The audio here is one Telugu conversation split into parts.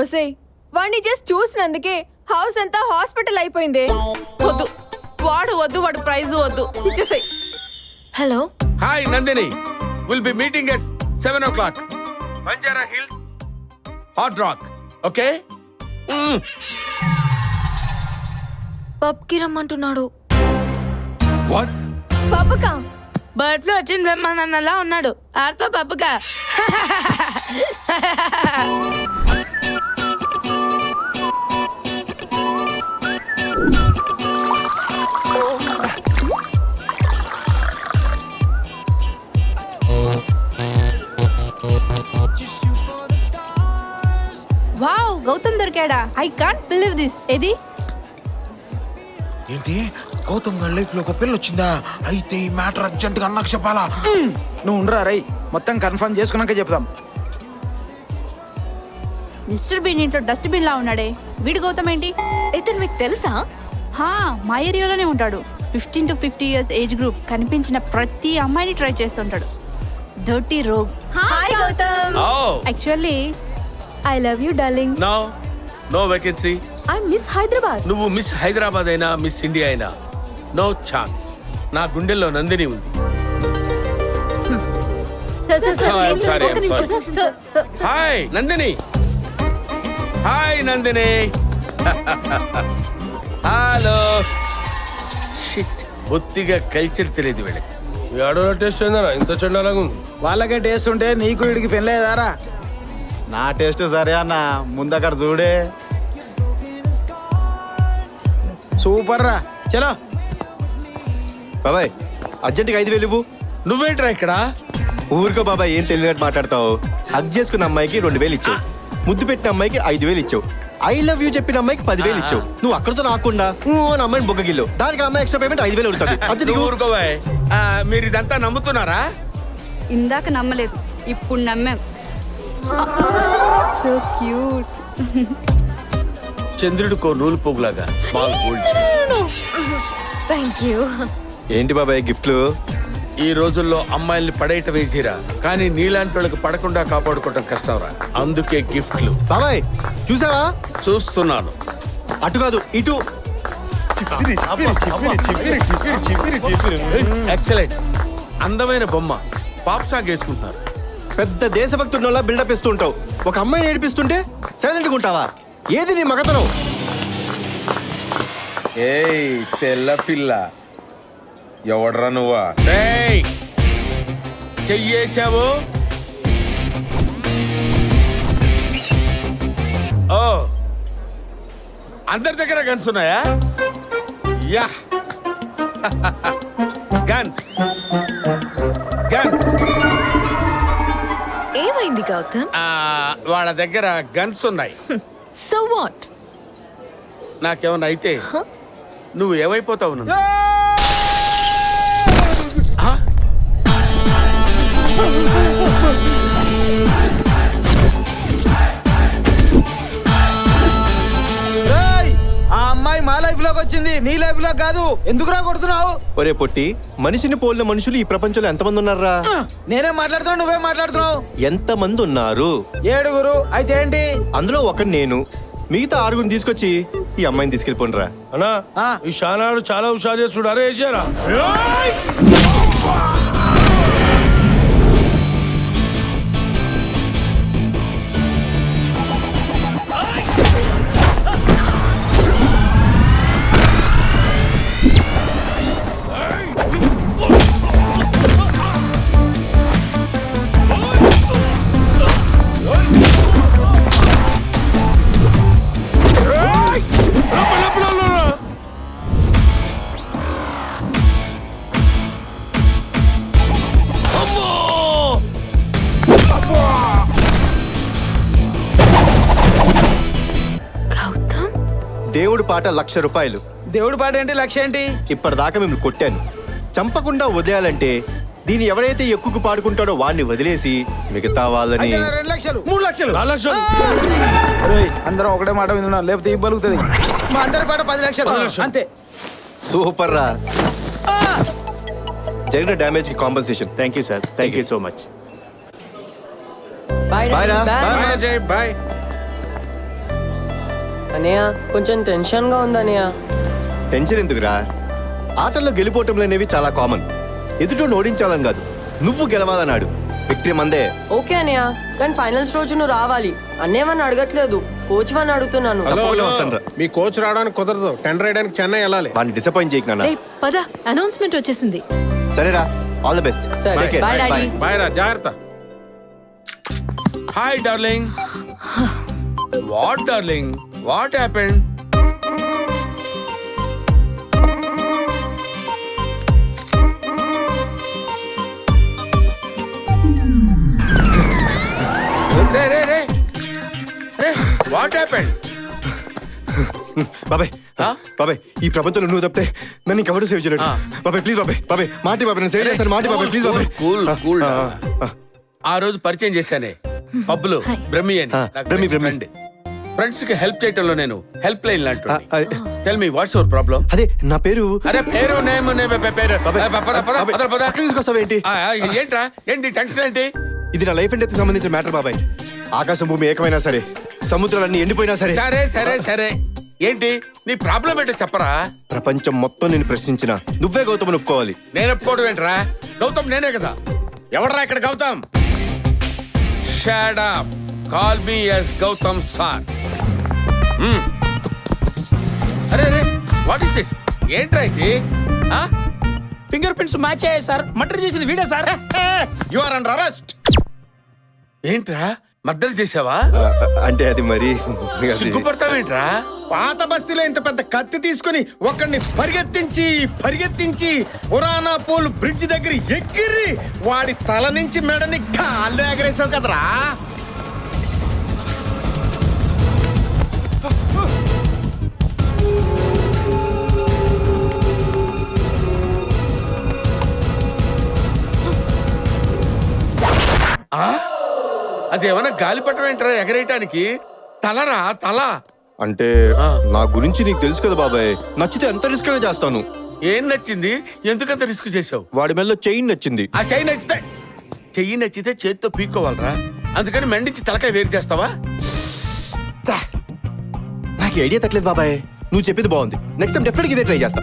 ఒసేయ్ వాడిని జస్ట్ చూసినందుకే హౌస్ అంతా హాస్పిటల్ అయిపోయింది. వద్దు వాడు ప్రైజ్ వద్దు ఇచ్చేసాయి. Hello hi Nandini, will be meeting at 7 o'clock. Banjara hills hard rock. Okay పబ్కి రమ్మంటున్నాడు. వాట్? పబ్బకా? బర్డ్ ఫ్లూ వచ్చిన బ్రహ్మానందలా ఉన్నాడు. ఆర్తో పప్పుగా వావ్, గౌతమ్ దొరికాడా? I can't believe this. ఏది ఏంటి గౌతమ్ గారి లైఫ్ లో ఒక పిల్ల వచ్చిందా? అయితే ఈ మ్యాటర్ అర్జెంట్ గా అన్నకు చెప్పాలా? నువ్వు ఉండరా రై, మొత్తం కన్ఫర్మ్ చేసుకున్నాక చెప్దాం. మిస్టర్ బీన్ ఇంట్లో డస్ట్ బిన్ లా ఉన్నాడే, వీడు గౌతమ్ ఏంటి? ఇతను మీకు తెలుసా? హా, మా ఏరియాలోనే ఉంటాడు. 15 to 50 years ఏజ్ గ్రూప్. కనిపించిన ప్రతి అమ్మాయిని ట్రై చేస్తుంటాడు. Dirty rogue. Hi Gautam. Oh, actually I love you darling. no vacancy. I miss Hyderabad. నువ్వు మిస్ హైదరాబాద్ అయినా మిస్ ఇండియా అయినా నో ఛాన్స్. నా గుండెల్లో నందిని ఉంది. Hi Nandini. Hi Nandini. Hello. Shit, బొత్తిగా కల్చర్ తెలియదు వీళ్ళకి. ఆడోళ్ళ టేస్ట్ ఏందన్నా ఇంత చెండాలంగా ఉంది? వాళ్ళకే టేస్ట్ ఉంటే నీకు వీడికి పెళ్ళేదారా? నా టేస్ట్ సరే అన్న, ముందక్కడ చూడే. సూపర్ రా, చలో. బాబాయ్ అర్జెంట్గా 5,000 ఇవ్వు. నువ్వేంట్రా ఇక్కడ? ఊరికో బాబాయ్, ఏం తెలియనట్టు మాట్లాడతావు. హగ్ చేసుకున్న అమ్మాయికి 2,000 ఇచ్చావు, ముద్దు పెట్టిన అమ్మాయికి 5,000 ఇచ్చావు, ఐ లవ్ యూ చెప్పిన అమ్మాయికి 10,000 ఇచ్చావు. నువ్వు అక్కడితో రాకుండా నా అమ్మాయిని బొగ్గగిల్లు, దానికి అమ్మాయి ఎక్స్ట్రా పేమెంట్ 5,000 అవుతుంది. నువ్వు ఊరుకోవాయ్. మీరు ఇదంతా నమ్ముతున్నారా? ఇందాక నమ్మలేదు, ఇప్పుడు నమ్మాం. So cute. చంద్రుడికో నూలు పోగులాగా బాగా గోల్డ్. Thank you. ఏంటి బాబాయ్ గిఫ్ట్లు? ఈ రోజుల్లో అమ్మాయిల్ని పడేయటం వేసిరా, కానీ నీలాంటి వాళ్ళకి పడకుండా కాపాడుకోవటం కష్టంరా. అందుకే గిఫ్ట్లు. బాబాయ్ చూసావా? చూస్తున్నాను. అటు కాదు ఇటు. ఎక్సలెంట్. అందమైన బొమ్మ. పాప్ సాంగ్ వేసుకుంటున్నారు. పెద్ద దేశభక్తుడిలా బిల్డప్ ఇస్తూ ఉంటావు. ఒక అమ్మాయిని ఏడిపిస్తుంటే సైలెంట్గా ఉంటావా? ఏది నీ మగతనం? ఏయ్ తెల్ల పిల్ల, ఎవడ్రా నువ్వా? చెయ్యేశావు. ఓ, అందరి దగ్గర గన్స్ ఉన్నాయా? యా. Guns guns. ఏమైంది గౌతమ్? వాళ్ళ దగ్గర గన్స్ ఉన్నాయి. So what? నాకేమన్నా అయితే నువ్వు ఏమైపోతావు? నన్ను ఆ అమ్మాయి మా లైఫ్ లోకి వచ్చింది, నీ లైఫ్ లో కాదు. ఎందుకురా కొడుతున్నావు? ఒరే పొట్టి, మనిషిని పోలిన మనుషులు ఈ ప్రపంచంలో ఎంతమంది ఉన్నారా? నేనే మాట్లాడుతున్నావు, నువ్వే మాట్లాడుతున్నావు. ఎంతమంది ఉన్నారు? 7. అయితే ఏంటి? అందులో ఒకటి నేను. మిగతా 6 తీసుకొచ్చి ఈ అమ్మాయిని తీసుకెళ్ళిపోండిరా. అన్నా ఈ షానాడు చాలా హుషారు చేసి చూడారే వేసారా? దేవుడి పాట 1,00,000 రూపాయలు. దేవుడి పాట ఏంటి, లక్ష్యం ఏంటి? ఇప్పటిదాకా మిమ్మల్ని కొట్టాను. చంపకుండా వదిలేయాలంటే దీన్ని ఎవరైతే ఎక్కువ పాడుకుంటాడో వాడిని వదిలేసి మిగతా వాళ్ళని. 2 లక్షలు, 3 లక్షలు, 4 లక్షలు. అందరం ఒకటే మాట వింటున్నాం, లేకపోతే ఈ బలుగుతుంది. మా అందరి పాట 10 లక్షలు అంతే. సూపర్ రా. జరిగిన డ్యామేజ్ కి compensation. Thank you sir, thank you so much. Bye రా. బాయ్. అనయ్య కొంచెం టెన్షన్గా ఉంది అనయ్య. టెన్షన్ ఎందుకురా? ఆటల్లో గెలిపోవటంలు అనేవి చాలా కామన్. ఎదుటి ఓడించాలని కాదు, నువ్వు గెలవాలన్నాడు. విక్టరీ మందే. ఓకే అనయ్య, కానీ ఫైనల్స్ రోజు నువ్వు రావాలి. అన్నేమని అడగట్లేదు, కోచ్ వని అడుగుతున్నాను. తప్పకుండా వస్తానురా. మీ కోచ్ రావడానికి కుదరదు, టెండర్ వేయడానికి చెన్నై వెళ్ళాలి. వాడిని డిసప్పాయింట్ చేయకు నాన్న. రే పద, అనౌన్స్మెంట్ వచ్చేసింది. సరేరా, ఆల్ ద బెస్ట్. సరే, bye, daddy. బాయ్ రా, జాగ్రత్త. Hi darling. What darling, what happened? Ray ray ray ray, what happened? బాబాయ్, బాబాయ్, ఈ ప్రపంచంలో నువ్వు తప్పితే నన్ను ఇంకెవరు సేవ్ చేయలేడు. బాబాయ్ ప్లీజ్, బాబాయ్, బాబాయ్, మాటి బాబాయ్, నేను సేవ్ చేస్తాను. మాటి బాబాయ్, ప్లీజ్ బాబాయ్. కూల్. ఆ రోజు పరిచయం చేశానే పబ్బులు, బ్రహ్మి అని. బ్రహ్మి. ఫ్రెండ్స్ కి హెల్ప్ చేయటంలో నేను హెల్ప్ లైన్ లాంటి. Tell me what's your problem? అదే నా పేరు. అరే పేరు నేమ్ పేరు. అక్కడికి తీసుకొస్తావేంటి? ఏంట్రా, ఏంటి టెన్షన్ ఏంటి? ఇది నా లైఫ్ అండ్ డెత్ సంబంధించిన మ్యాటర్ బాబాయ్. ఆకాశం భూమి ఏకమైనా సరే, సముద్రాలన్నీ ఎండిపోయినా సరే. సరే సరే సరే, ఏంటి నీ ప్రాబ్లం ఏంటో చెప్పరా? ప్రపంచం మొత్తం నేను ప్రశ్నించిన నువ్వే గౌతమ్ ఒప్పుకోవాలి. నేను ఒప్పుకోవడం ఏంట్రా? గౌతమ్ నేనే కదా. ఎవడరా ఇక్కడ Gautam? Shut up, call me as Gautam sir. అరే అరే, వాట్ ఇస్ దిస్? ఏంట్రా ఇది? ఫింగర్ ప్రింట్స్ మ్యాచ్ అయ్యాయి సార్. మర్డర్ చేసింది వీడే sir. You are under arrest. ఏంట్రా, మర్డర్ చేసావా? అంటే అది మరి సిగ్గుపడతావేంట్రా? పాత బస్తీలో ఇంత పెద్ద కత్తి తీసుకుని ఒకడిని పరిగెత్తించి పురాణా పోల్ బ్రిడ్జ్ దగ్గర ఎక్కిర్రి వాడి తల నుంచి మెడని కాళ్ళు ఎగరేసావు కదరా. అదేమన్నా గాలిపటం ఏంట్రా ఎగరేయటానికి? తలరా తల. అంటే నా గురించి నీకు తెలుసు కదా బాబాయ్, నచ్చితే ఎంత రిస్క్ అయినా చేస్తాను. ఏం నచ్చింది? ఎందుకంత రిస్క్ చేసావు? వాడి మెల్లో చైన్ నచ్చింది. ఆ చెయ్యి నచ్చితే చేతితో పీక్కోవాలరా, అందుకని మెండించి తలకాయ వేరు చేస్తావా? నాకు ఐడియా తట్టలేదు బాబాయ్, నువ్వు చెప్పింది బాగుంది. నెక్స్ట్ టైం డెఫినెట్ ఇదే ట్రై చేస్తా.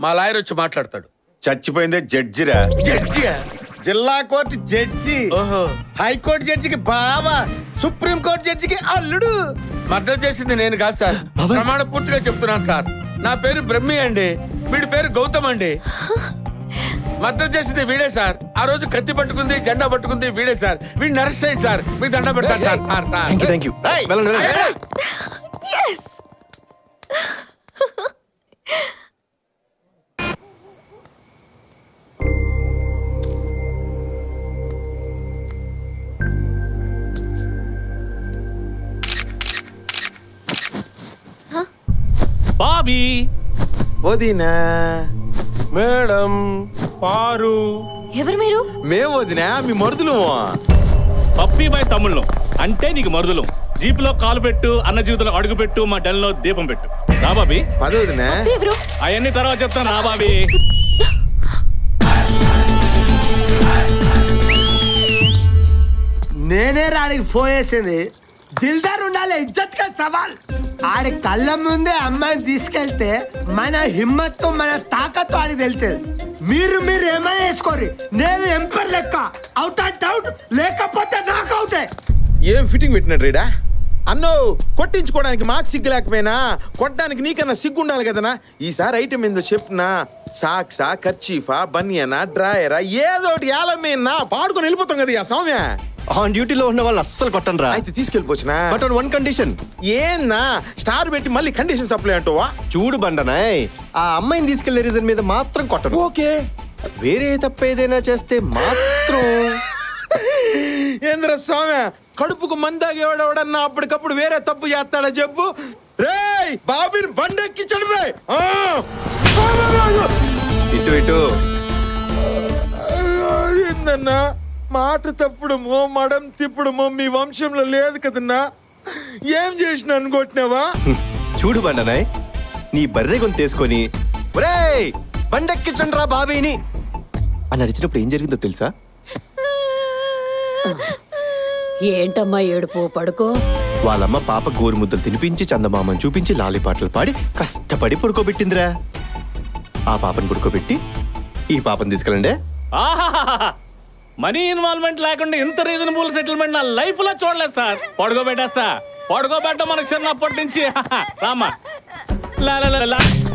మా లాయర్ వచ్చి మాట్లాడతాడు. చచ్చిపోయిందే జడ్జిరా. జడ్జియా? జిల్లా కోర్టు జడ్జి, ఓహో. హైకోర్టు జడ్జికి బావా, సుప్రీం కోర్టు జడ్జికి అల్లుడు. మర్డర్ చేసింది నేను కాదు సార్, ప్రమాణ పూర్తిగా చెప్తున్నాను సార్. నా పేరు బ్రహ్మి అండి, వీడి పేరు గౌతమ్ అండి. మర్డర్ చేసింది వీడే సార్. ఆ రోజు కత్తి పట్టుకుంది, జెండా పట్టుకుంది వీడే సార్. వీడిని అరెస్ట్ చేయండి సార్, మీకు దండ పెడతాను sir. Sir sir thank you. వెళ్ళండి, వెళ్ళండి. Yes. బాబీ, వదినా, మేడం, పారు. ఎవరు మీరు? మేము వదినా, మీ మరుదులు. పప్పీ బాయ్ తమ్ముళ్ళం అంటే నీకు మరుదులం. జీపులో కాలు పెట్టు, అన్న జీవితంలో అడుగు పెట్టు, మా డెల్లో దీపం పెట్టు. రా బాబీ. పద వదినా. ఎవరు? అవన్నీ తర్వాత చెప్తాను. రా బాబీ. నేనే రాడికి ఫోన్ చేసింది. దిల్దార్ ఉండాలి, ఇజ్జత్ కా సవాల్. ఆడి కళ్ళ ముందే అమ్మాయిని తీసుకెళ్తే మన హిమ్మత్తు, మన తాకత్తు ఆడికి తెలిసేది. మీరు ఏమైనా వేసుకోరు, నేను ఎంపర్ లెక్క అవుట్ అండ్ అవుట్, లేకపోతే నాకు అవుతే. ఏం ఫిట్టింగ్ పెట్టినట్టు రీడా? అన్నో, కొట్టించుకోవడానికి మాకు సిగ్గు లేకపోయినా కొట్టడానికి నీకన్నా సిగ్గు ఉండాలి కదనా. ఈసారి ఐటమ్ ఏందో చెప్పినా, సాక్సా, కర్చీఫా, బనియనా, డ్రాయరా, ఏదోటి ఏలమేనా పాడుకొని వెళ్ళిపోతాం కదా. ఆ సౌమ్య ఆన్ డ్యూటీలో ఉన్న వాళ్ళు అస్సలు కొట్టను రా. అయితే తీసుకెళ్ళిపోవచ్చునా? But on one condition. ఏన్నా స్టార్ పెట్టి మళ్ళీ కండిషన్ సప్లై అంటావా? చూడు బండనాయ్, ఆ అమ్మాయిని తీసుకెళ్లే రీజన్ మీద మాత్రం కొట్టను. ఓకే. వేరే తప్ప ఏదైనా చేస్తే మాత్రం. ఏంద్ర సౌమ్య, కడుపుకు మందాగేవాడెవడన్నా అప్పటికప్పుడు వేరే తప్పు చేస్తాడా చెప్పు? రేయ్ బాబీని బండెక్కించడు రే. ఇటు ఇటు. ఏందన్నా మాట తప్పుడమో మడం తిప్పుడమో మీ వంశంలో లేదు కదన్నా. ఏం చేసిన అనుకుంటున్నావా? చూడు బండనాయ్, నీ బర్రె గొంతు తీసుకొని ఒరేయ్ బండెక్కించండి రా బాబీని అని అరిచినప్పుడు ఏం జరిగిందో తెలుసా? ఏంటమ్మా ఏడుపు పడుకో వాళ్ళమ్మ పాప గోరు ముద్దలు తినిపించి చందమామని చూపించి లాలిపాటలు పాడి కష్టపడి పడుకోబెట్టిందిరా. ఆ పాపని పడుకోబెట్టి ఈ పాపని తీసుకెళ్ళండి. ఆహాహాహా. మనీ ఇన్వాల్వ్మెంట్ లేకుండా ఇంత రీజనబుల్ సెటిల్మెంట్ నా లైఫ్ లో చూడలేదు సార్. పడుకోబెట్టేస్తా. పడుకోబెట్ట మనకు చిన్నప్పటి నుంచి రామ్మా. లా లా లా లా